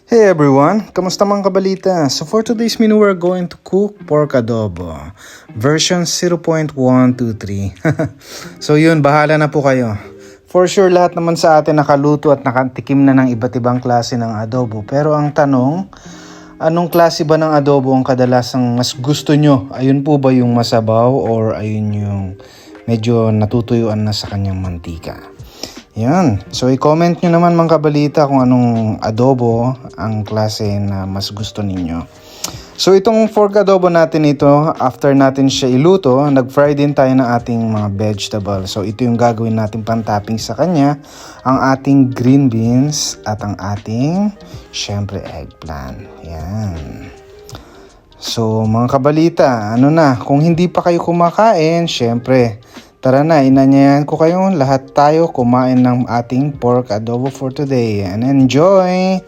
Hey everyone, kamusta mga kabalita? So for today's menu, we're going to cook pork adobo, version 0.123. So yun, bahala na po kayo. For sure, lahat naman sa atin nakaluto at nakatikim na ng iba't ibang klase ng adobo. Pero ang tanong, anong klase ba ng adobo ang kadalasang mas gusto nyo? Ayun po ba yung masabaw or ayun yung medyo natutuyuan na sa kanyang mantika? Yan. So, i-comment nyo naman mga kabalita kung anong adobo ang klase na mas gusto ninyo. So, itong pork adobo natin ito, after natin siya iluto, nag-fry din tayo ng ating mga vegetable. So, ito yung gagawin natin pang-topping sa kanya. Ang ating green beans at ang ating, syempre, eggplant. Yan. So, mga kabalita, kung hindi pa kayo kumakain, syempre, tara na, inanyayan ko kayo lahat tayo kumain ng ating pork adobo for today and enjoy!